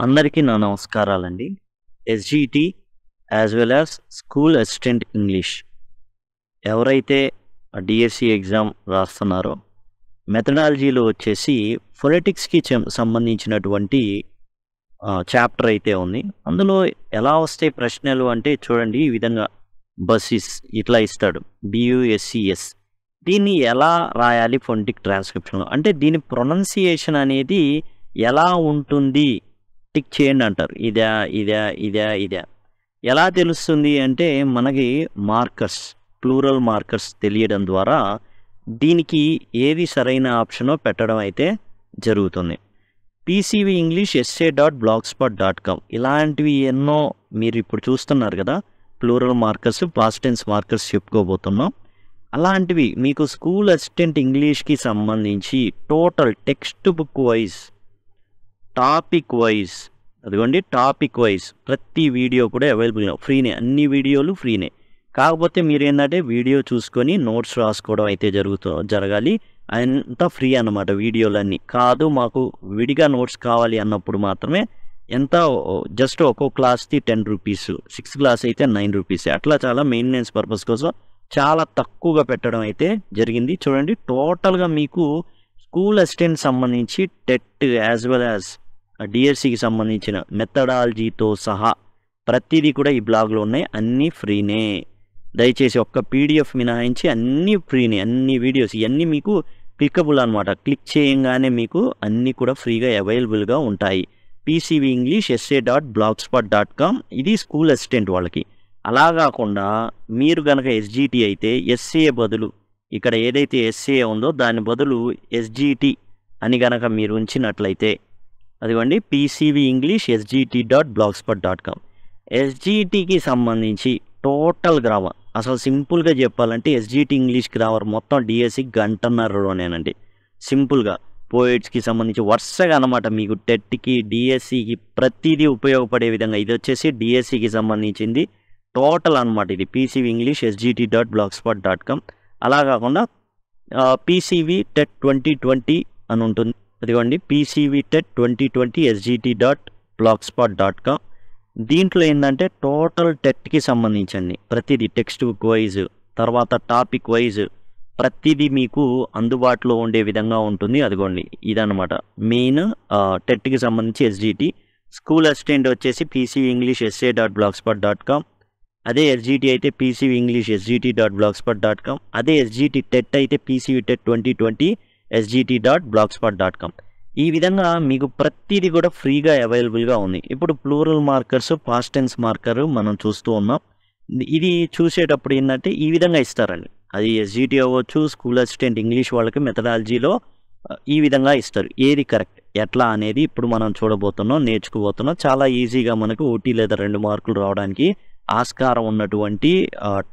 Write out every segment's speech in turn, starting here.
అందరికీ నా నమస్కారాలండి. SGT as well as school assistant English ఎవరైతే డీఎస్సీ ఎగ్జామ్ రాస్తున్నారో మెథడాలజీలో వచ్చేసి ఫొనెటిక్స్‌కి సంబంధించినటువంటి చాప్టర్ అయితే ఉంది. అందులో ఎలా వస్తాయి ప్రశ్నలు అంటే చూడండి ఈ విధంగా బస్సెస్ ఇట్లా ఇస్తాడు. BUSES దీన్ని ఎలా రాయాలి ఫొనెటిక్ ట్రాన్స్క్రిప్షన్‌లో అంటే దీని ప్రొనౌన్సియేషన్ అనేది ఎలా ఉంటుంది టిక్ చేయండి అంటారు. ఇదా ఎలా తెలుస్తుంది అంటే మనకి మార్కర్స్ ప్లూరల్ మార్కర్స్ తెలియడం ద్వారా దీనికి ఏది సరైన ఆప్షనో పెట్టడం అయితే జరుగుతుంది. pcvinglishessay.blogspot.com ఇలాంటివి ఎన్నో మీరు ఇప్పుడు చూస్తున్నారు కదా, plural markers past tense markers చెప్పుకోబోతున్నాం. అలాంటివి మీకు స్కూల్ అసిస్టెంట్ ఇంగ్లీష్కి సంబంధించి total text book wise topic wise అదిగోండి టాపిక్ వైజ్ ప్రతి వీడియో కూడా అవైలబుల్గా ఫ్రీనే, అన్ని వీడియోలు ఫ్రీనే. కాకపోతే మీరు ఏంటంటే వీడియో చూసుకొని నోట్స్ రాసుకోవడం అయితే జరగాలి. అంతా ఫ్రీ అన్నమాట వీడియోలన్నీ. కాదు మాకు విడిగా నోట్స్ కావాలి అన్నప్పుడు మాత్రమే ఎంత జస్ట్ ఒక్కో క్లాస్కి 10 రూపీస్, 6th క్లాస్ అయితే 9 రూపీస్, అట్లా చాలా మెయింటెనెన్స్ పర్పస్ కోసం చాలా తక్కువగా పెట్టడం అయితే జరిగింది. చూడండి టోటల్గా మీకు స్కూల్ అసిస్టెంట్ సంబంధించి టెట్ యాజ్ వెల్ యాజ్ డిఎస్సికి సంబంధించిన మెథడాలజీతో సహా ప్రతిదీ కూడా ఈ బ్లాగ్లో ఉన్నాయి. అన్నీ ఫ్రీనే. దయచేసి ఒక్క పీడిఎఫ్ మినహాయించి అన్నీ ఫ్రీనే. అన్ని వీడియోస్ ఇవన్నీ మీకు క్లిక్కబుల్ అనమాట. క్లిక్ చేయంగానే మీకు అన్నీ కూడా ఫ్రీగా అవైలబుల్గా ఉంటాయి. pcvinglishessay.blogspot.com ఇది స్కూల్ అసిస్టెంట్ వాళ్ళకి. అలా కాకుండా మీరు కనుక ఎస్జిటి అయితే ఎస్ఏ బదులు ఇక్కడ ఏదైతే ఎస్ఏ ఉందో దాని బదులు ఎస్జిటి అని కనుక మీరు ఉంచినట్లయితే అదిగోండి pcvinglishsgt.blogspot.com ఎస్జిటికి సంబంధించి టోటల్ గ్రామర్ అసలు సింపుల్గా చెప్పాలంటే ఎస్జిటి ఇంగ్లీష్ గ్రామర్ మొత్తం డిఎస్సి గంటన్నరలోనేనండి. సింపుల్గా పోయిట్స్కి సంబంధించి వరుసగా అనమాట మీకు టెట్కి డిఎస్సికి ప్రతిదీ ఉపయోగపడే విధంగా ఇది వచ్చేసి డిఎస్సికి సంబంధించింది టోటల్ అనమాట. ఇది pcvinglishsgt.blogspot.com అలా కాకుండా పీసీవీ టెట్ 2020 అని ఉంటుంది. అదిగోండి పీసీవీ టెట్ 2020 sgt.blogspot.com దీంట్లో ఏంటంటే టోటల్ టెట్కి సంబంధించింది ప్రతిదీ టెక్స్ట్ బుక్ వైజ్ తర్వాత టాపిక్ వైజ్ ప్రతిదీ మీకు అందుబాటులో ఉండే విధంగా ఉంటుంది. అదిగోండి ఇదన్నమాట మెయిన్ టెట్కి సంబంధించి ఎస్జిటి. స్కూల్ అసిస్టెంట్ వచ్చేసి pcvinglishessay.blogspot.com అదే ఎస్జిటి అయితే pcvinglishsgt.blogspot.com అదే ఎస్జిటి టెట్ అయితే pcvtet 2020 sgt.blogspot.com ఈ విధంగా మీకు ప్రతిదీ కూడా ఫ్రీగా అవైలబుల్గా ఉంది. ఇప్పుడు plural markers past tense marker మనం చూస్తూ ఉన్నాం. ఇది చూసేటప్పుడు ఏంటంటే ఈ విధంగా ఇస్తారండి. అది ఎస్జిటి అవ్వచ్చు, స్కూల్ అసిస్టెంట్ ఇంగ్లీష్ వాళ్ళకి మెథడాలజీలో ఈ విధంగా ఇస్తారు. ఏది కరెక్ట్ ఎట్లా అనేది ఇప్పుడు మనం చూడబోతున్నాం, నేర్చుకోబోతున్నాం. చాలా ఈజీగా మనకు 1 లేదా 2 మార్కులు రావడానికి ఆస్కారం ఉన్నటువంటి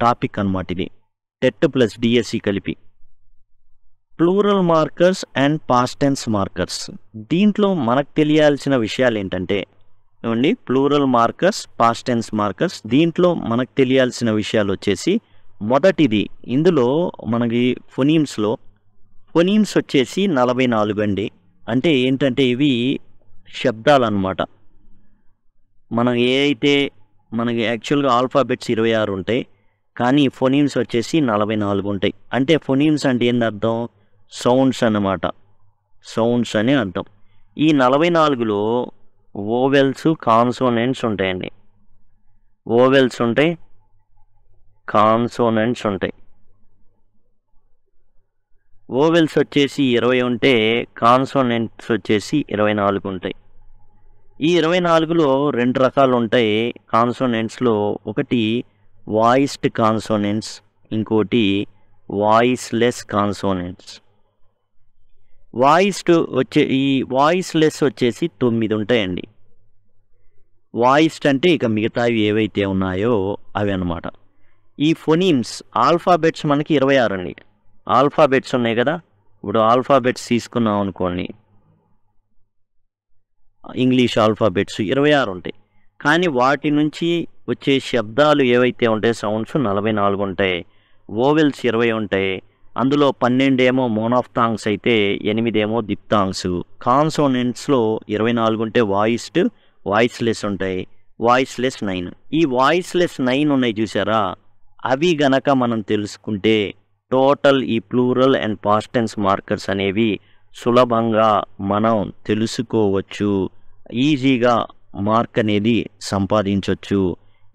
టాపిక్ అన్నమాట ఇది. టెట్ ప్లస్ డిఎస్సి కలిపి plural markers and past tense markers. దీంట్లో మనకు తెలియాల్సిన విషయాలు ఏంటంటే ఏమండి plural markers past tense markers దీంట్లో మనకు తెలియాల్సిన విషయాలు వచ్చేసి మొదటిది ఇందులో మనకి ఫొనీమ్స్ వచ్చేసి 44 అండి. అంటే ఏంటంటే ఇవి శబ్దాలు అన్నమాట. మనం ఏ అయితే మనకి యాక్చువల్గా ఆల్ఫాబెట్స్ 26 ఉంటాయి, కానీ ఫొనీమ్స్ వచ్చేసి 44 ఉంటాయి. అంటే ఫొనీమ్స్ అంటే ఏంటి అర్థం? సౌండ్స్ అన్నమాట. సౌండ్స్ అని అర్థం. ఈ 44లో ఓవెల్స్ కాన్సోనెంట్స్ ఉంటాయండి. ఓవెల్స్ ఉంటాయి, కాన్సోనెంట్స్ ఉంటాయి. ఓవెల్స్ వచ్చేసి 20 ఉంటే కాన్సోనెంట్స్ వచ్చేసి 24 ఉంటాయి. ఈ 24లో 2 రకాలు ఉంటాయి కాన్సోనెంట్స్లో. ఒకటి వాయిస్డ్ కాన్సోనెంట్స్, ఇంకోటి వాయిస్లెస్ కాన్సోనెంట్స్. ఈ వాయిస్లెస్ వచ్చేసి 9 ఉంటాయండి. వాయిస్డ్ అంటే ఇక మిగతావి ఏవైతే ఉన్నాయో అవి అన్నమాట. ఈ ఫొనీమ్స్ ఆల్ఫాబెట్స్ మనకి 26 అండి. ఆల్ఫాబెట్స్ ఉన్నాయి కదా, ఇప్పుడు ఆల్ఫాబెట్స్ తీసుకున్నాం అనుకోండి, ఇంగ్లీష్ ఆల్ఫాబెట్స్ 26 ఉంటాయి. కానీ వాటి నుంచి వచ్చే శబ్దాలు ఏవైతే ఉంటాయో సౌండ్స్ 44 ఉంటాయి. ఓవెల్స్ 20 ఉంటాయి. అందులో 12 ఏమో మోనాఫ్థాంగ్స్ అయితే 8 ఏమో దిప్తాంగ్స్. కాన్సోనెంట్స్లో 24 ఉంటే వాయిస్డ్, వాయిస్లెస్ ఉంటాయి, వాయిస్లెస్ 9. ఈ వాయిస్లెస్ 9 ఉన్నాయి చూసారా, అవి గనక మనం తెలుసుకుంటే టోటల్ ఈ plural and past tense markers అనేవి సులభంగా మనం తెలుసుకోవచ్చు, ఈజీగా మార్క్ అనేది సంపాదించవచ్చు.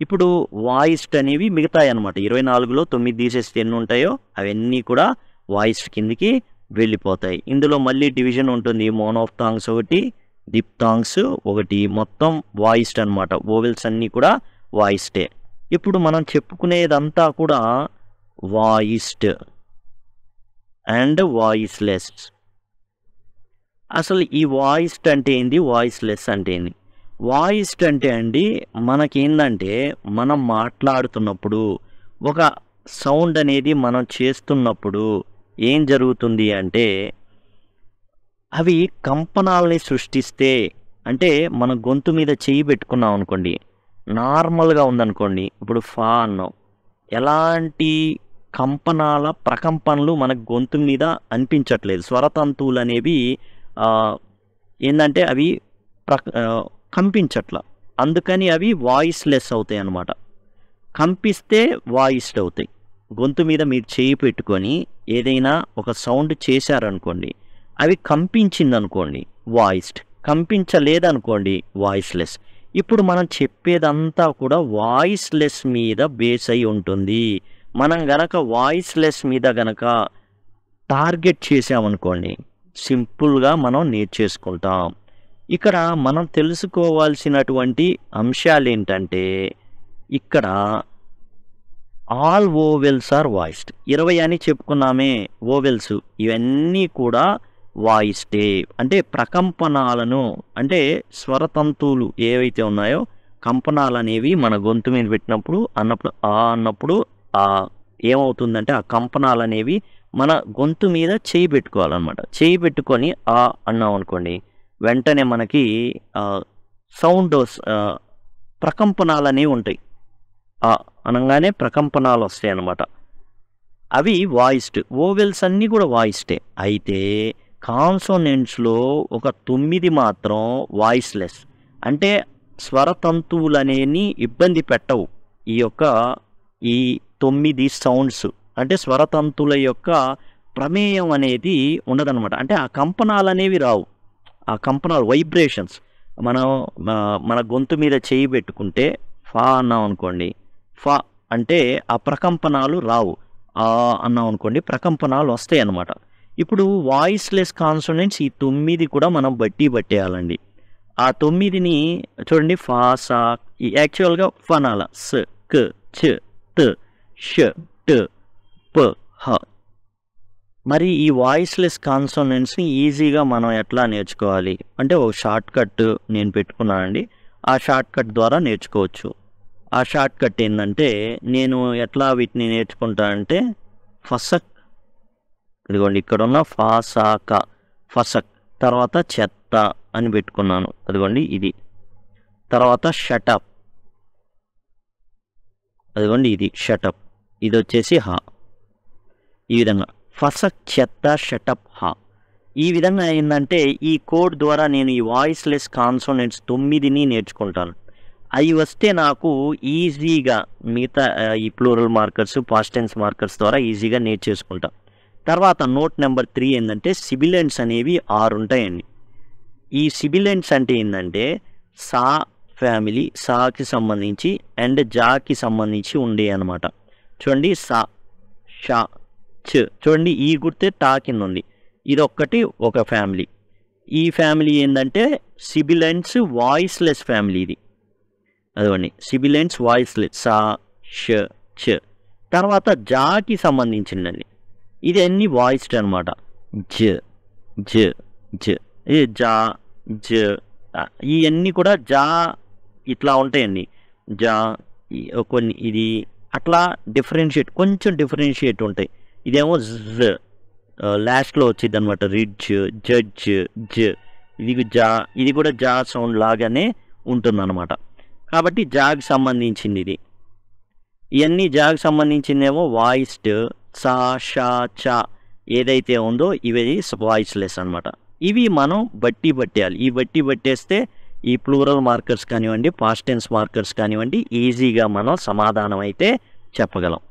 ఇప్పుడు వాయిస్డ్ అనేవి మిగతాయి అనమాట. 24లో 9 తీసేస్తే ఎన్ని ఉంటాయో అవన్నీ కూడా వాయిస్డ్ కిందికి వెళ్ళిపోతాయి. ఇందులో మళ్ళీ డివిజన్ ఉంటుంది, మోనోఫ్థాంగ్స్ ఒకటి, డిప్థాంగ్స్ ఒకటి, మొత్తం వాయిస్డ్ అనమాట. వోవెల్స్ అన్నీ కూడా వాయిస్డే. ఇప్పుడు మనం చెప్పుకునేదంతా కూడా వాయిస్డ్ అండ్ వాయిస్లెస్. అసలు ఈ వాయిస్డ్ అంటే ఏంది, వాయిస్లెస్ అంటే ఏంది? వాయిస్డ్ అంటే అండి మనకేందంటే మనం మాట్లాడుతున్నప్పుడు ఒక సౌండ్ అనేది మనం చేస్తున్నప్పుడు ఏం జరుగుతుంది అంటే అవి కంపనాలని సృష్టిస్తే, అంటే మన గొంతు మీద చెయ్యి పెట్టుకున్నాం అనుకోండి, నార్మల్గా ఉందనుకోండి, ఇప్పుడు ఫా అన్నాం, ఎలాంటి కంపనాల ప్రకంపనలు మన గొంతు మీద అనిపించట్లేదు. స్వరతంతువులు అనేవి ఏంటంటే అవి కంపించట్ల, అందుకని అవి వాయిస్లెస్ అవుతాయి అన్నమాట. కంపిస్తే వాయిస్డ్ అవుతాయి. గొంతు మీద మీరు చేయి పెట్టుకొని ఏదైనా ఒక సౌండ్ చేశారనుకోండి, అవి కంపించిందనుకోండి వాయిస్డ్, కంపించలేదనుకోండి వాయిస్లెస్. ఇప్పుడు మనం చెప్పేదంతా కూడా వాయిస్లెస్ మీద బేస్ అయి ఉంటుంది. మనం గనక వాయిస్లెస్ మీద గనక టార్గెట్ చేసామనుకోండి, సింపుల్గా మనం నేర్చేసుకుంటాం. ఇక్కడ మనం తెలుసుకోవాల్సినటువంటి అంశాలు ఏంటంటే, ఇక్కడ ఆల్ ఓవెల్స్ ఆర్ వాయిస్డ్. 20 అని చెప్పుకున్నామే ఓవెల్స్, ఇవన్నీ కూడా వాయిస్డే. అంటే ప్రకంపనాలను, అంటే స్వరతంతువులు ఏవైతే ఉన్నాయో కంపనాలు అనేవి మన గొంతు మీద పెట్టినప్పుడు అన్నప్పుడు ఏమవుతుందంటే ఆ కంపనాలు అనేవి మన గొంతు మీద చేయి పెట్టుకోవాలన్నమాట. చేయి పెట్టుకొని అన్నాం అనుకోండి, వెంటనే మనకి సౌండ్ ప్రకంపనాలు అనేవి ఉంటాయి. అనగానే ప్రకంపనాలు వస్తాయి అన్నమాట. అవి వాయిస్డ్. ఓవెల్స్ అన్నీ కూడా వాయిస్డే. అయితే కాన్సోనెంట్స్లో ఒక 9 మాత్రం వాయిస్లెస్. అంటే స్వరతంతువులనేవి ఇబ్బంది పెట్టవు ఈ 9 సౌండ్స్. అంటే స్వరతంతువుల యొక్క ప్రమేయం అనేది ఉండదన్నమాట. అంటే ఆ కంపనాలు అనేవి రావు. ఆ కంపనాలు, వైబ్రేషన్స్, మన గొంతు మీద చేయి పెట్టుకుంటే ఫా అన్నాం అనుకోండి, ఫా అంటే ఆ ప్రకంపనాలు రావు. అన్నాం అనుకోండి, ప్రకంపనాలు వస్తాయి అన్నమాట. ఇప్పుడు వాయిస్లెస్ కాన్సోనెంట్స్ ఈ 9 కూడా మనం బట్టేయాలండి. ఆ 9ని చూడండి, ఫా, సా, యాక్చువల్గా ఫనాల స, క, చ, త, ష, ట, ప, హ. మరి ఈ వాయిస్లెస్ కాన్సోనెంట్స్ని ఈజీగా మనం ఎట్లా నేర్చుకోవాలి అంటే, ఒక షార్ట్ కట్ నేను పెట్టుకున్నానండి. ఆ షార్ట్ కట్ ద్వారా నేర్చుకోవచ్చు. ఆ షార్ట్ కట్ ఏంటంటే, నేను ఎట్లా వీటిని నేర్చుకుంటానంటే, ఫసక్, ఇదిగోండి ఇక్కడ ఉన్న ఫా, సా, క, ఫసక్, తర్వాత చెత్త అని పెట్టుకున్నాను, అదిగోండి ఇది. తర్వాత షటప్, అదిగోండి ఇది షటప్, ఇది వచ్చేసి హా. ఈ విధంగా ఫసక్, చెత్త, షటప్, హా. ఈ విధంగా ఏంటంటే ఈ కోడ్ ద్వారా నేను ఈ వాయిస్లెస్ కాన్సోనెంట్స్ 9ని నేర్చుకుంటాను. అవి వస్తే నాకు ఈజీగా మిగతా ఈ plural markers, past tense markers ద్వారా ఈజీగా నేర్చేసుకుంటాం. తర్వాత నోట్ నెంబర్ 3 ఏంటంటే, సిబిలెంట్స్ అనేవి 6 ఉంటాయండి. ఈ సిబిలెంట్స్ అంటే ఏంటంటే సా ఫ్యామిలీ, సాకి సంబంధించి అండ్ జాకి సంబంధించి ఉండే అనమాట. చూడండి, సా, షా, చ. చూడండి ఈ గుర్తే టా కింద ఉంది. ఇదొక్కటి ఒక ఫ్యామిలీ. ఈ ఫ్యామిలీ ఏంటంటే సిబిలెంట్స్ వాయిస్లెస్ ఫ్యామిలీ ఇది. అదిగోండి సిబిలెంట్స్ వాయిస్లెస్, సా, ష, చ. తర్వాత జాకి సంబంధించిందండి, ఇది అన్ని వాయిస్డ్ అనమాట. జ, జ, జ, ఇది జా, జ. ఇవన్నీ కూడా జా ఇట్లా ఉంటాయండి. జా కొన్ని ఇది అట్లా కొంచెం డిఫరెన్షియేట్ ఉంటాయి. ఇదేమో జ లాస్ట్లో వచ్చింది అనమాట. రిడ్జ్, జడ్జ్, జ. ఇది జా, ఇది కూడా జా సౌండ్ లాగానే ఉంటుందన్నమాట. కాబట్టి జాకి సంబంధించింది ఇది. ఇవన్నీ జాకి సంబంధించిందేమో వాయిస్డ్. సా, షా, చా ఏదైతే ఉందో ఇవి వాయిస్లెస్ అనమాట. ఇవి మనం బట్టేయాలి. ఈ బట్టేస్తే ఈ ప్లూరల్ మార్కర్స్ కానివ్వండి, పాస్ట్ టెన్స్ మార్కర్స్ కానివ్వండి, ఈజీగా మనం సమాధానం అయితే చెప్పగలం.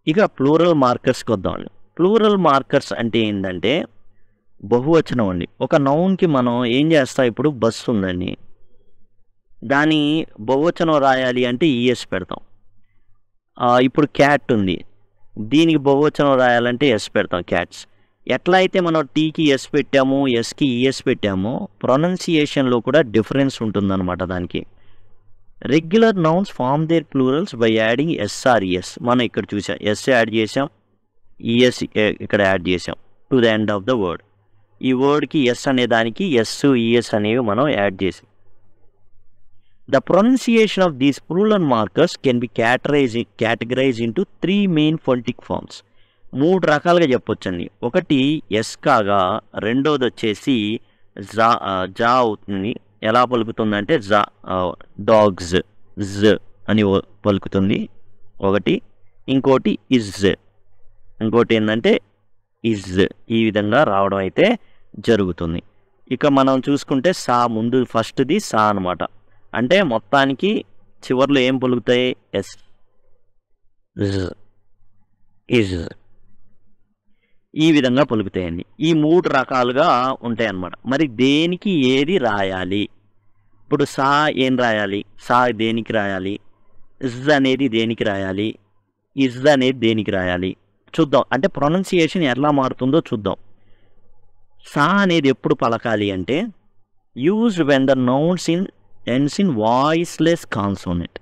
ఇక ప్లూరల్ మార్కర్స్కి వద్దామండి. ప్లూరల్ మార్కర్స్ అంటే ఏంటంటే బహువచనం అండి. ఒక నౌన్కి మనం ఏం చేస్తాం, ఇప్పుడు బస్సు ఉందండి, దాని బహువచనం రాయాలి అంటే ఈఎస్ పెడతాం. ఇప్పుడు క్యాట్ ఉంది, దీనికి బహువచనం రాయాలంటే ఎస్ పెడతాం, క్యాట్స్. ఎట్లా అయితే మనం టీకి ఎస్ పెట్టాము, ఎస్కి ఈఎస్ పెట్టామో, ప్రొనౌన్సియేషన్లో కూడా డిఫరెన్స్ ఉంటుందన్నమాట దానికి. Regular nouns form their plurals by adding S or ES. మనం ఇక్కడ చూసాం, ఎస్ యాడ్ చేసాం, ఈఎస్ ఇక్కడ యాడ్ చేసాం to the end of the word. ఈ వర్డ్కి ఎస్ అనే దానికి ఎస్ ఈఎస్ అనేవి మనం యాడ్ చేసాం. The pronunciation of these plural markers can be categorized into 3 main phonetic forms. 3 రకాలుగా చెప్పొచ్చండి. ఒకటి ఎస్ కాగా, రెండోది వచ్చేసి జా అవుతుంది. ఎలా పలుకుతుందంటే డాగ్స్ జ్ అని పలుకుతుంది ఒకటి. ఇంకోటి ఇజ్, ఇంకోటి ఏంటంటే ఇజ్. ఈ విధంగా రావడం అయితే జరుగుతుంది. ఇక మనం చూసుకుంటే సా, ముందు ఫస్ట్ది సా అనమాట. అంటే మొత్తానికి చివర్లో ఏం పలుకుతాయి, ఎస్, ఇజ్, ఈ విధంగా పలుకుతాయండి. ఈ 3 రకాలుగా ఉంటాయి అన్నమాట. మరి దేనికి ఏది రాయాలి? ఇప్పుడు సా ఏం రాయాలి, సా దేనికి రాయాలి, ఇజ్ అనేది దేనికి రాయాలి, ఇజ్ అనేది దేనికి రాయాలి చూద్దాం. అంటే ప్రొనౌన్సియేషన్ ఎలా మారుతుందో చూద్దాం. సా అనేది ఎప్పుడు పలకాలి అంటే used when the nouns ends in voiceless consonant.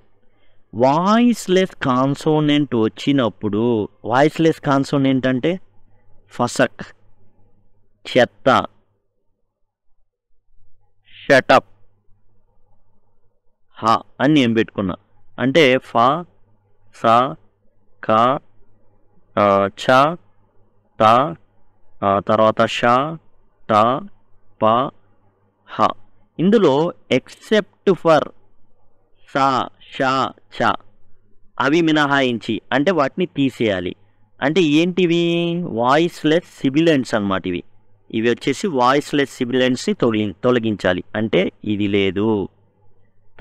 Voiceless consonant వచ్చినప్పుడు, వాయిస్లెస్ కాన్సోనెంట్ అంటే ఫసక్, చెత్త, షటప్, హ అని నేను పెట్టుకున్నా. అంటే ఫ, స, క, చ, త, తర్వాత ష, ట, ప, హ. ఇందులో ఎక్సెప్ట్ ఫర్ సా, షా, చ అవి మినహాయించి, అంటే వాటిని తీసేయాలి. అంటే ఏంటివి, వాయిస్లెస్ సిబిలెంట్స్ అన్నమాట. ఇవి వచ్చేసి వాయిస్లెస్ సిబిలెంట్స్ని తొలగించాలి. అంటే ఇది లేదు,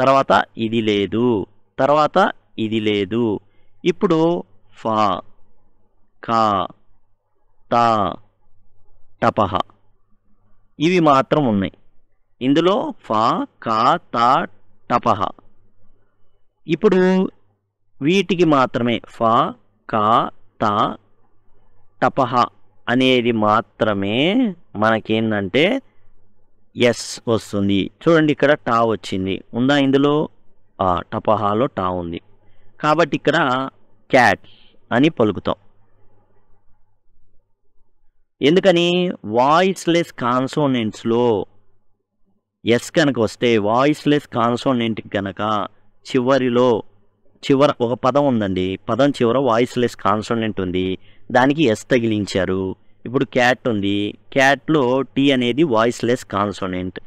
తర్వాత ఇది లేదు, తర్వాత ఇది లేదు. ఇప్పుడు ఫా, కా, తా, టపహ ఇవి మాత్రం ఉన్నాయి. ఇందులో ఫా, కా, తా, టపహ. ఇప్పుడు వీటికి మాత్రమే ఫా, కా, తా, టపహ అనేది మాత్రమే మనకేంటంటే ఎస్ వస్తుంది. చూడండి, ఇక్కడ టా వచ్చింది, ఉందా ఇందులో, టపహాలో టా ఉంది. కాబట్టి ఇక్కడ క్యాట్ అని పలుకుతాం. ఎందుకని, వాయిస్లెస్ కాన్సోనెంట్స్లో ఎస్ కనుక వస్తే, వాయిస్లెస్ కాన్సోనెంట్ కనుక చివర ఒక పదం ఉందండి, పదం చివర వాయిస్లెస్ కాన్సోనెంట్ ఉంది, దానికి ఎస్ తగిలించారు. ఇప్పుడు క్యాట్ ఉంది, క్యాట్లో టీ అనేది వాయిస్లెస్ కాన్సోనెంట్,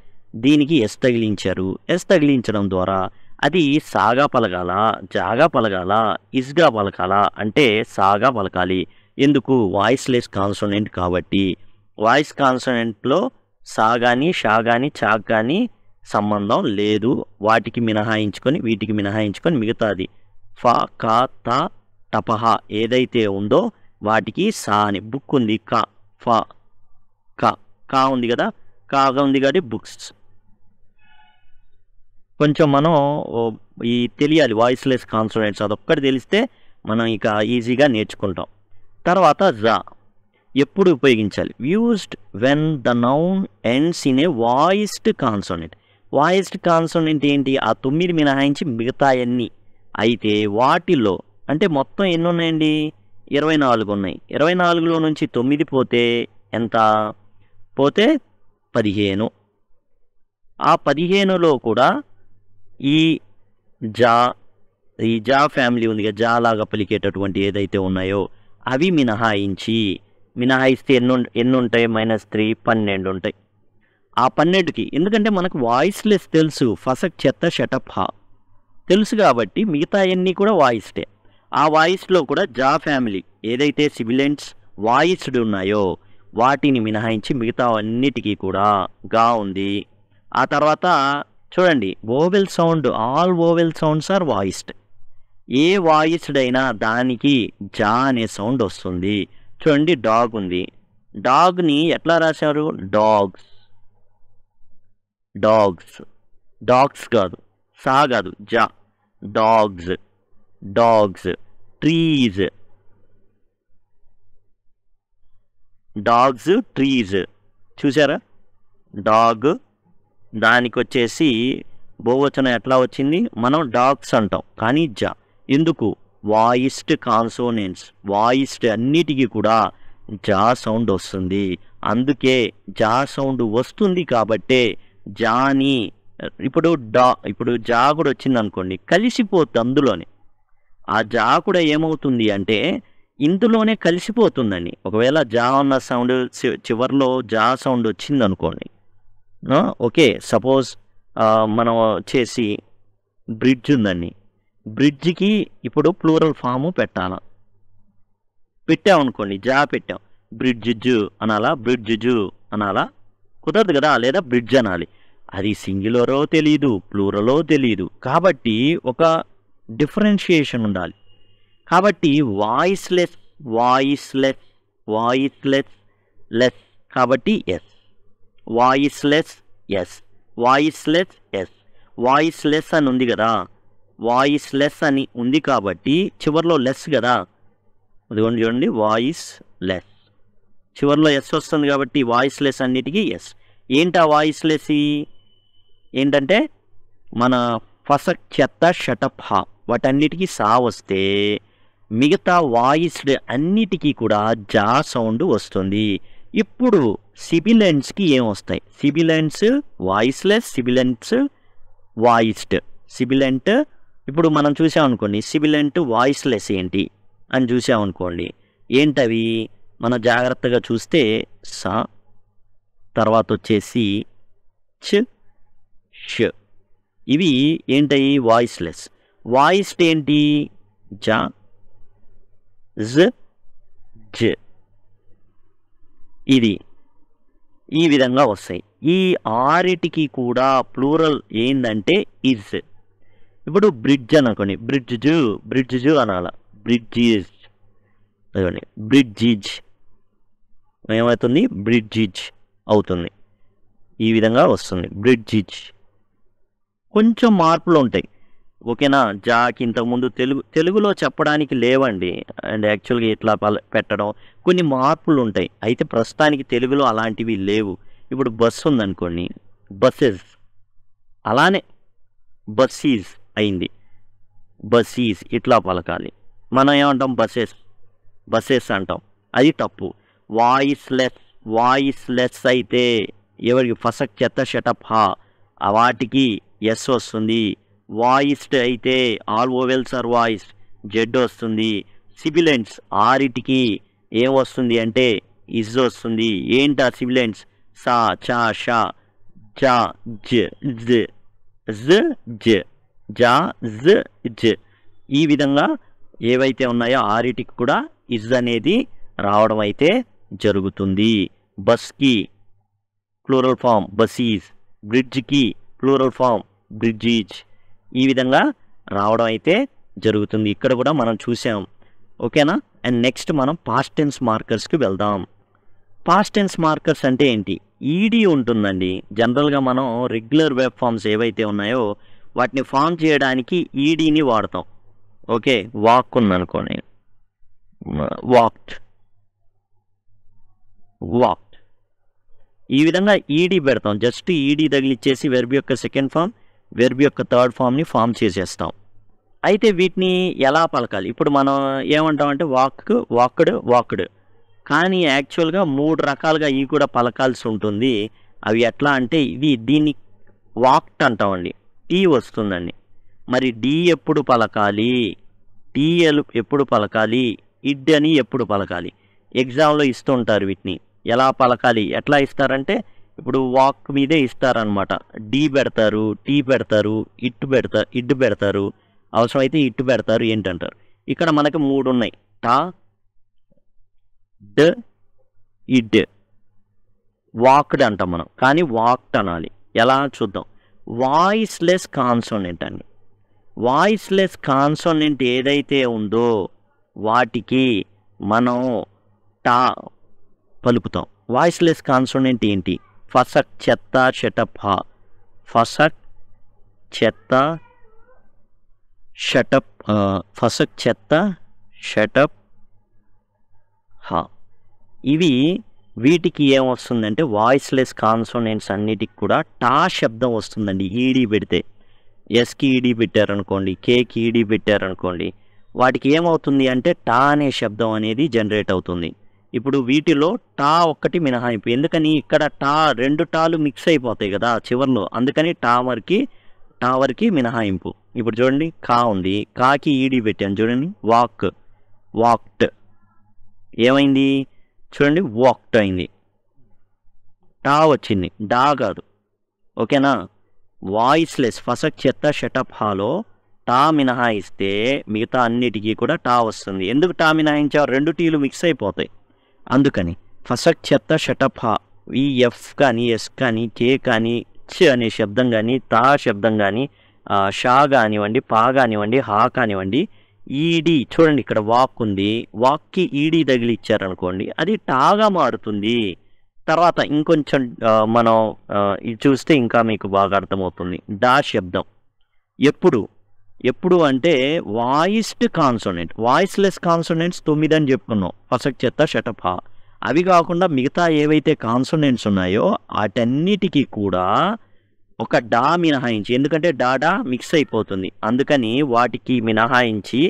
దీనికి ఎస్ తగిలించారు. ఎస్ తగిలించడం ద్వారా అది సాగా పలకాల, జాగా పలకాల, ఇస్గా పలకాల అంటే సాగా పలకాలి. ఎందుకు, వాయిస్లెస్ కాన్సోనెంట్ కాబట్టి. వాయిస్ కాన్సోనెంట్లో సా కానీ, షా కానీ, చా కానీ సంబంధం లేదు. వాటికి మినహాయించుకొని, వీటికి మినహాయించుకొని మిగతాది ఫా, కా, తా, టపహ ఏదైతే ఉందో వాటికి సా అని. బుక్ ఉంది, కా, ఫా, కా ఉంది కదా, కాగా ఉంది కాబట్టి బుక్స్. కొంచెం మనం తెలియాలి వాయిస్లెస్ కాన్సోనెంట్స్, అదొక్కటి తెలిస్తే మనం ఇక ఈజీగా నేర్చుకుంటాం. తర్వాత జా ఎప్పుడు ఉపయోగించాలి, used when the noun ends in a voiced consonant. Voiced consonant ఏంటి, ఆ 9 మినహాయించి మిగతా అన్నీ. అయితే వాటిల్లో అంటే మొత్తం ఎన్ని ఉన్నాయండి, 24 ఉన్నాయి. 24లో నుంచి 9 పోతే ఎంత, పోతే 15. ఆ 15లో కూడా ఈ జా ఫ్యామిలీ ఉంది కదా, జా లాగా పలికేటటువంటి ఏదైతే ఉన్నాయో అవి మినహాయిస్తే ఎన్ని ఉంటాయి, -3, 12 ఉంటాయి. ఆ 12కి ఎందుకంటే మనకు వాయిస్లెస్ తెలుసు, ఫసక్, చెత్త, షటప్, హా తెలుసు కాబట్టి మిగతా అన్నీ కూడా వాయిస్డే. ఆ వాయిస్లో కూడా జా ఫ్యామిలీ ఏదైతే సిబిలెంట్స్ వాయిస్డ్ ఉన్నాయో వాటిని మినహాయించి మిగతా అన్నిటికీ కూడా గా ఉంది. ఆ తర్వాత చూడండి, vowel sound, all vowel sounds are voiced. ఏ వాయిస్డ్ అయినా దానికి జా అనే సౌండ్ వస్తుంది. చూడండి, డాగ్ ఉంది. డాగ్ని ఎట్లా రాశారు? డాగ్స్. డాగ్స్, డాగ్స్ కాదు, సా కాదు, జా. Dogs, dogs. Trees, dogs, trees. చూసారా? డాగ్, దానికి వచ్చేసి బహువచనం ఎట్లా వచ్చింది? మనం డాగ్స్ అంటాం, కానీ జా. ఎందుకు? వాయిస్డ్ కాన్సోనెంట్స్, వాయిస్డ్ అన్నిటికీ కూడా జా సౌండ్ వస్తుంది. అందుకే జా సౌండ్ వస్తుంది కాబట్టే జాని ఇప్పుడు జా కూడా వచ్చింది అనుకోండి, కలిసిపోతుంది అందులోనే. ఆ జా కూడా ఏమవుతుంది అంటే ఇందులోనే కలిసిపోతుందండి. ఒకవేళ జా ఉన్న సౌండ్ చివరిలో జా సౌండ్ వచ్చింది అనుకోండి, ఓకే, సపోజ్ మనం వచ్చేసి బ్రిడ్జ్ ఉందండి. బ్రిడ్జ్కి ఇప్పుడు ప్లూరల్ ఫాము పెట్టామనుకోండి, జా పెట్టాం, బ్రిడ్జ్ అనాలా, బ్రిడ్జ్ అనాలా? కుదరదు కదా. లేదా బ్రిడ్జ్ అనాలి. అది సింగులరో తెలియదు, ప్లూరలో తెలియదు. కాబట్టి ఒక డిఫరెన్షియేషన్ ఉండాలి. కాబట్టి వాయిస్లెస్, వాయిస్లెస్, వాయిస్లెస్, లెస్. కాబట్టి S. Voiceless, S. Voiceless, S. Voiceless అని ఉంది కదా, వాయిస్లెస్ అని ఉంది కాబట్టి చివరిలో లెస్ కదా. అదిగోండి చూడండి, వాయిస్ లెస్, చివరిలో ఎస్ వస్తుంది కాబట్టి వాయిస్లెస్ అన్నిటికీ ఎస్. ఏంటి ఆ వాయిస్లెస్? ఏంటంటే మన ఫసక్, చెత్త, షటప్, హా వాటన్నిటికీ సా వస్తే మిగతా వాయిస్డ్ అన్నిటికీ కూడా జా సౌండ్ వస్తుంది. ఇప్పుడు సిబిలెంట్స్కి ఏం వస్తాయి? సిబిలెంట్స్ వాయిస్లెస్, సిబిలెంట్స్ వాయిస్డ్. సిబిలెంట్ ఇప్పుడు మనం చూసామనుకోండి, సిబిలెంట్ వాయిస్లెస్ ఏంటి అని చూసామనుకోండి, ఏంటవి? మనం జాగ్రత్తగా చూస్తే సా, తర్వాత వచ్చేసి చ్, ష్. ఇవి ఏంటవి? వాయిస్లెస్. వాయిస్డ్ ఏంటి? జా, జ, జ. ఇది ఈ విధంగా వస్తాయి. ఈ ఆరిటికి కూడా ప్లూరల్ ఏంటంటే ఇజ్. ఇప్పుడు బ్రిడ్జ్ అనుకోండి, బ్రిడ్జ్ అనాల, బ్రిడ్జిజ్. అదండి, బ్రిడ్జిజ్ ఏమవుతుంది? బ్రిడ్జిజ్ అవుతుంది. ఈ విధంగా వస్తుంది, బ్రిడ్జిజ్. కొంచెం మార్పులు ఉంటాయి, ఓకేనా? జాకి ఇంతకుముందు తెలుగులో చెప్పడానికి లేవండి. అండ్ యాక్చువల్గా ఇట్లా పెట్టడం కొన్ని మార్పులు ఉంటాయి. అయితే ప్రస్తుతానికి తెలుగులో అలాంటివి లేవు. ఇప్పుడు బస్సు ఉందనుకోండి, బస్సెస్. అలానే బస్సీస్ అయింది, బస్సీస్. ఇట్లా పలకాలి. మనం ఏమంటాం? బస్సెస్ అంటాం. అది తప్పు. వాయిస్లెస్ అయితే ఎవరికి? ఫసక్, చెత్త, షటప్, హా వాటికి ఎస్ వస్తుంది. వాయిస్డ్ అయితే all vowels are voiced, Z వస్తుంది. సిబిలెంట్స్ ఆరిటికి ఏం వస్తుంది అంటే ఇజ్ వస్తుంది. ఏంటి ఆ సిబిలెంట్స్? సా, చా, షా, జా, జ, జా, జ. ఈ విధంగా ఏవైతే ఉన్నాయో ఆరిటికి కూడా ఇజ్ అనేది రావడం అయితే జరుగుతుంది. బస్కి ప్లూరల్ ఫామ్ బసీజ్, బ్రిడ్జ్కి ప్లూరల్ ఫామ్ బ్రిడ్జీజ్. ఈ విధంగా రావడం అయితే జరుగుతుంది. ఇక్కడ కూడా మనం చూసాం, ఓకేనా? అండ్ నెక్స్ట్ మనం పాస్ట్ టెన్స్ మార్కర్స్కి వెళ్దాం. పాస్ట్ టెన్స్ మార్కర్స్ అంటే ఏంటి? ఈడీ ఉంటుందండి. జనరల్గా మనం రెగ్యులర్ వెబ్ ఫామ్స్ ఏవైతే ఉన్నాయో వాటిని ఫామ్ చేయడానికి ఈడీని వాడతాం. ఓకే, వాక్ ఉందనుకోండి, వాక్డ్. ఈ విధంగా ఈడీ పెడతాం. జస్ట్ ఈడీ తగిలిచ్చేసి వెర్బ్ యొక్క సెకండ్ ఫామ్, వెర్బ్ యొక్క థర్డ్ ఫామ్ని ఫామ్ చేసేస్తాం. అయితే వీటిని ఎలా పలకాలి? ఇప్పుడు మనం ఏమంటామంటే వాక్డ్. కానీ యాక్చువల్గా 3 రకాలుగా ఇవి కూడా పలకాల్సి ఉంటుంది. అవి ఎట్లా అంటే దీన్ని వాక్డ్ అంటామండి. టీ వస్తుందండి. మరి డి ఎప్పుడు పలకాలి? టీ ఎప్పుడు పలకాలి? ఇడ్ అని ఎప్పుడు పలకాలి? ఎగ్జామ్లో ఇస్తుంటారు వీటిని. ఎలా పలకాలి? ఎట్లా ఇస్తారంటే ఇప్పుడు వాక్ మీదే ఇస్తారనమాట. డి పెడతారు, టీ పెడతారు, ఇడ్ పెడతారు, అవసరమైతే ఇట్టు పెడతారు. ఏంటంటారు? ఇక్కడ మనకి 3 ఉన్నాయి. టా, డ్, ఇడ్. వాక్డ్ అంటాం మనం, కానీ వాక్డ్ అనాలి. ఎలా చూద్దాం. వాయిస్లెస్ కాన్సోనెంట్ అండి. వాయిస్లెస్ కాన్సోనెంట్ ఏదైతే ఉందో వాటికి మనం టా పలుకుతాం. వాయిస్లెస్ కాన్సోనెంట్ ఏంటి? ఫసక్, చెత్త, షటప్, హా. ఫసక్, చెత్త, షటప్, ఫసక్, చెత్త, షటప్, హా. వీటికి ఏమొస్తుందంటే వాయిస్లెస్ కాన్సోనెంట్స్ అన్నిటికి కూడా టా శబ్దం వస్తుందండి. ఈడీ పెడితే, ఎస్కి ఈడీ పెట్టారనుకోండి, కేకి ఈడీ పెట్టారనుకోండి, వాటికి ఏమవుతుంది అంటే టా అనే శబ్దం అనేది జనరేట్ అవుతుంది. ఇప్పుడు వీటిలో టా ఒక్కటి మినహాయింపు. ఎందుకని? ఇక్కడ టా 2 టాలు మిక్స్ అయిపోతాయి కదా చివర్లో, అందుకని టా వరకు మినహాయింపు. ఇప్పుడు చూడండి, కా ఉంది, కాకి ఈడీ పెట్టాను చూడండి, వాక్, వాక్డ్. ఏమైంది చూడండి, వాక్డ్ అయింది. టా వచ్చింది, డా కాదు. ఓకేనా? వాయిస్లెస్ ఫసక్, చెత్త, షటప్, హాలో టా మినహాయిస్తే మిగతా అన్నిటికీ కూడా టా వస్తుంది. ఎందుకు టా మినహాయించావు? 2 టీలు మిక్స్ అయిపోతాయి, అందుకని. ఫసక్, చెత్త, షటప్, హా. ఈ ఎఫ్ కానీ, ఎస్ కానీ, కే కానీ, చ్ అనే శబ్దం కానీ, తా శబ్దం కానీ, షా కానివ్వండి, పా కానివ్వండి, హా కానివ్వండి, ఈడీ చూడండి, ఇక్కడ వాక్ ఉంది, వాక్కి ఈడీ తగిలి ఇచ్చారనుకోండి, అది టాగా మారుతుంది. తర్వాత ఇంకొంచెం మనం ఇది చూస్తే ఇంకా మీకు బాగా అర్థమవుతుంది. డా శబ్దం ఎప్పుడు అంటే వాయిస్డ్ కాన్సోనెంట్. వాయిస్లెస్ కాన్సోనెంట్స్ 9 అని చెప్పుకున్నాం, ఫసక్, చెత్త, షటప్, హా. అవి కాకుండా మిగతా ఏవైతే కాన్సోనెంట్స్ ఉన్నాయో వాటన్నిటికీ కూడా ఒక డా మినహాయించి, ఎందుకంటే డా మిక్స్ అయిపోతుంది, అందుకని వాటికి మినహాయించి,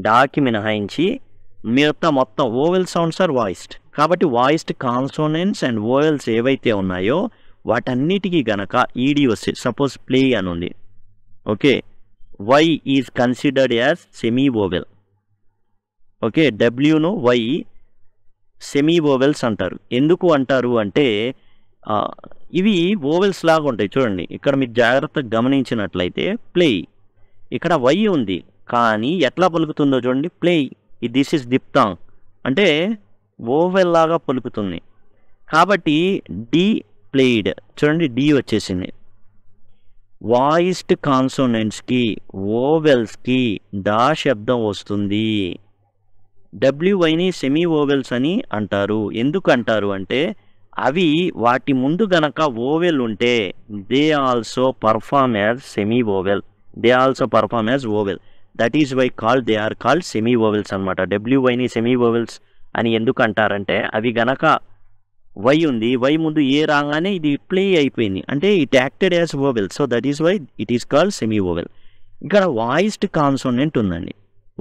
డాకి మినహాయించి మిగతా మొత్తం ఓవెల్ సౌండ్స్ ఆర్ వాయిస్డ్. కాబట్టి వాయిస్డ్ కాన్సోనెంట్స్ అండ్ ఓవెల్స్ ఏవైతే ఉన్నాయో వాటన్నిటికీ గనక ఈడీ వస్తే, సపోజ్ ప్లే అని ఉంది, okay, Y is considered as semi vowel. Okay, డబ్ల్యూను వై సెమీ ఓవెల్స్ అంటారు. ఎందుకు అంటారు అంటే ఇవి ఓవెల్స్ లాగా ఉంటాయి. చూడండి, ఇక్కడ మీరు జాగ్రత్తగా గమనించినట్లయితే ప్లే, ఇక్కడ వై ఉంది కానీ ఎట్లా పలుకుతుందో చూడండి, ప్లే, దిస్ ఇస్ దిప్తాంగ్ అంటే ఓవెల్ లాగా పలుకుతుంది. కాబట్టి డి ప్లేయిడ్, చూడండి డి వచ్చేసింది. వాయిస్డ్ కాన్సోనెంట్స్కి, ఓవెల్స్కి డా శబ్దం వస్తుంది. డబ్ల్యూవైని సెమీ ఓవెల్స్ అని అంటారు. ఎందుకు అంటారు అంటే అవి వాటి ముందు గనక ఓవెల్ ఉంటే they also perform as semi vowel, that is why they are called semi vowels అనమాట. డబ్ల్యూవైని సెమీ ఓవెల్స్ అని ఎందుకు అంటారంటే అవి గనక వై ఉంది, వై ముందు ఏ రాగానే ఇది ప్లే అయిపోయింది అంటే it acted as vowel, so that is why it is called semi vowel. ఇక్కడ వాయిస్డ్ కాన్సోనెంట్ ఉందండి,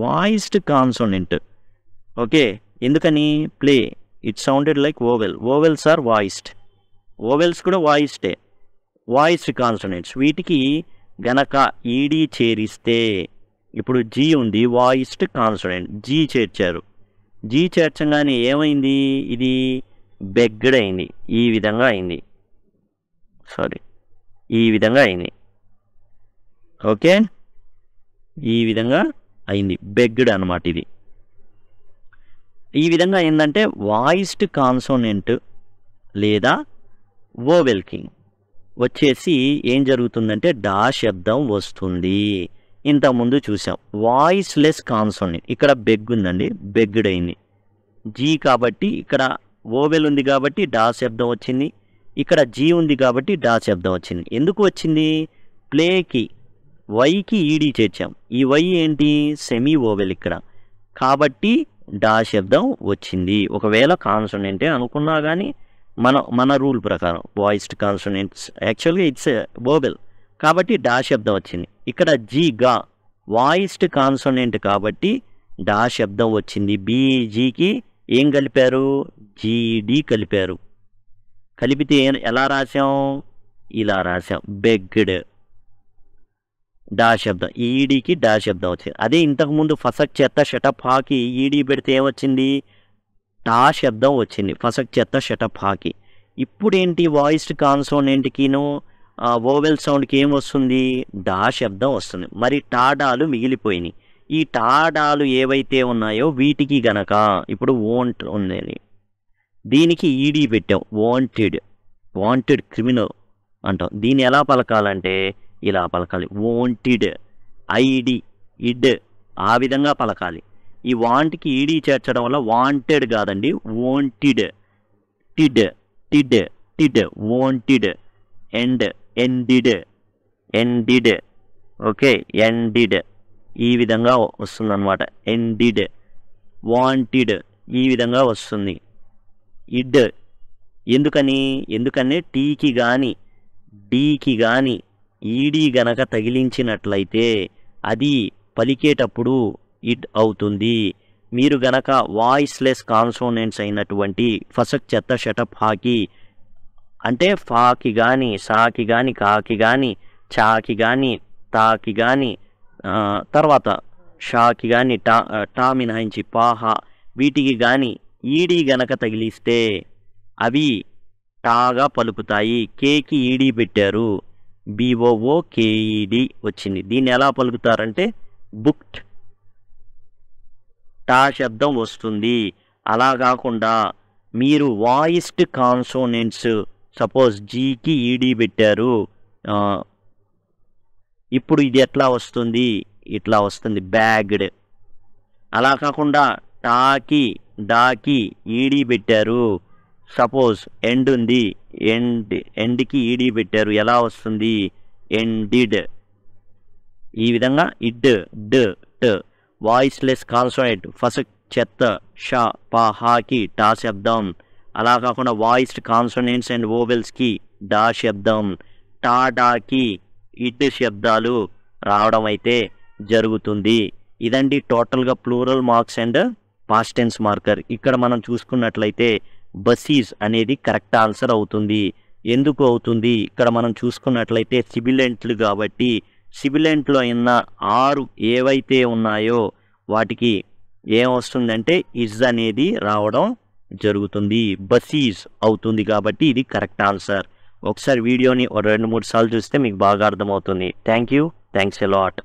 వాయిస్డ్ కాన్సోనెంట్. ఓకే, ఎందుకని? Play, it sounded like vowel, vowels are voiced, vowels కూడా వాయిస్డే, వాయిస్డ్ కాన్సోనెంట్స్. వీటికి గనక ఈడీ చేరిస్తే, ఇప్పుడు జీ ఉంది, వాయిస్డ్ కాన్సోనెంట్, జీ చేర్చారు, జీ చేర్చగానే ఏమైంది? ఇది బెగ్డ్ అయింది, ఈ విధంగా అయింది, ఈ విధంగా అయింది. ఓకే, ఈ విధంగా అయింది, బెగ్డ్ అనమాట. ఇది ఈ విధంగా ఏంటంటే వాయిస్డ్ కాన్సోనెంట్ లేదా ఓవెల్కి వచ్చేసి ఏం జరుగుతుందంటే డా శబ్దం వస్తుంది. ఇంతకుముందు చూసాం వాయిస్లెస్ కాన్సోనెంట్, ఇక్కడ బెగ్ ఉందండి, బెగ్డ్ అయింది. జీ కాబట్టి ఇక్కడ ఓవెల్ ఉంది కాబట్టి డా శబ్దం వచ్చింది, ఇక్కడ జీ ఉంది కాబట్టి డా శబ్దం వచ్చింది. ఎందుకు వచ్చింది? ప్లేకి వైకి ఈడీ చేర్చాం, ఈ వై ఏంటి? సెమీ ఓవెల్ ఇక్కడ, కాబట్టి డా శబ్దం వచ్చింది. ఒకవేళ కాన్సోనెంటే అనుకున్నా కానీ మన రూల్ ప్రకారం వాయిస్డ్ కాన్సోనెంట్స్ యాక్చువల్గా ఇట్స్ ఓవెల్ కాబట్టి డా శబ్దం వచ్చింది. ఇక్కడ జీ గా వాయిస్డ్ కాన్సోనెంట్ కాబట్టి డా శబ్దం వచ్చింది. బీజీకి ఏం కలిపారు? జీడి కలిపారు. కలిపితే ఎలా రాసాం? ఇలా రాసాం, బెగ్డ్, డా శబ్దం, ఈడీకి డా శబ్దం వచ్చింది. అదే ఇంతకుముందు ఫసక్, చెత్త, షటప్, హాకి ఈడీ పెడితే ఏమొచ్చింది? టా శబ్దం వచ్చింది, ఫసక్, చెత్త, షటప్, హాకి. ఇప్పుడు ఏంటి? వాయిస్డ్ కాన్సోనెంట్కిను ఓవెల్ సౌండ్కి ఏమొస్తుంది? డా శబ్దం వస్తుంది. మరి టాడాలు మిగిలిపోయినాయి. ఈ టాడాలు ఏవైతే ఉన్నాయో వీటికి గనక ఇప్పుడు ఓంట్ ఉంది, దీనికి ఈడీ పెట్టాం, వాంటెడ్ క్రిమినల్ అంటాం. దీన్ని ఎలా పలకాలంటే ఇలా పలకాలి. వాంటెడ్, ఐడి, ఇడ్ ఆ విధంగా పలకాలి. ఈ వాంట్కి ఈడీ చేర్చడం వల్ల వాంటెడ్ కాదండి, వాంటెడ్. టిడ్, టిడ్, టిడ్, వాంటెడ్. ఎండ్, ఎండిడ్, ఎండిడ్. ఓకే, ఎండిడ్ ఈ విధంగా వస్తుందన్నమాట. ఎండిడ్, వాంటెడ్ ఈ విధంగా వస్తుంది. ఇడ్ ఎందుకని టీకి కానీ డీకి కానీ ఈడీ గనక తగిలించినట్లయితే అది పలికేటప్పుడు ఇడ్ అవుతుంది. మీరు గనక వాయిస్లెస్ కాన్సోనెంట్స్ అయినటువంటి ఫసక్, చెత్త, షటప్, హాకి అంటే ఫాకి కానీ, సాకి కానీ, కాకి కానీ, చాకి కానీ, తాకి కానీ, తర్వాత షాకి కానీ, టా మినహాయించి పాహ వీటికి కానీ ఈడీ గనక తగిలిస్తే అవి టాగా పలుకుతాయి. కేకి ఈడీ పెట్టారు, బిఓఓ కేఈడి వచ్చింది. దీన్ని ఎలా పలుకుతారంటే బుక్డ్, టా శబ్దం వస్తుంది. అలా కాకుండా మీరు వాయిస్డ్ కాన్సోనెంట్స్, సపోజ్ జీకి ఈడీ పెట్టారు, ఇప్పుడు ఇది ఎట్లా వస్తుంది, ఇట్లా వస్తుంది, బ్యాగ్డ్. అలా కాకుండా టాకి డాకి ఈడీ పెట్టారు, సపోజ్ ఎండ్ ఉంది, ఎండ్కి ఈడీ పెట్టారు, ఎలా వస్తుంది, ఎండిడ్. ఈ విధంగా ఇడ్, డ్, ట్ వాయిస్లెస్ కాన్సోనెంట్ ఫసక్, చెత్త, షా, పా, హాకి టా శబ్దం. అలా కాకుండా వాయిస్డ్ కాన్సోనెంట్స్ అండ్ వోవెల్స్కి డా శబ్దం, టా డాకి ఇడ్ శబ్దాలు రావడం అయితే జరుగుతుంది. ఇదండి టోటల్గా plural marks and past tense marker. ఇక్కడ మనం చూసుకున్నట్లయితే బసీస్ అనేది కరెక్ట్ ఆన్సర్ అవుతుంది. ఎందుకు అవుతుంది, ఇక్కడ మనం చూసుకున్నట్లయితే సిబిలెంట్లు కాబట్టి సిబిలెంట్లో ఉన్న 6 ఏవైతే ఉన్నాయో వాటికి ఏమొస్తుందంటే ఇజ్ అనేది రావడం జరుగుతుంది. బసీస్ అవుతుంది కాబట్టి ఇది కరెక్ట్ ఆన్సర్. ఒకసారి వీడియోని 2-3 సార్లు చూస్తే మీకు బాగా అర్థమవుతుంది. Thanks a lot.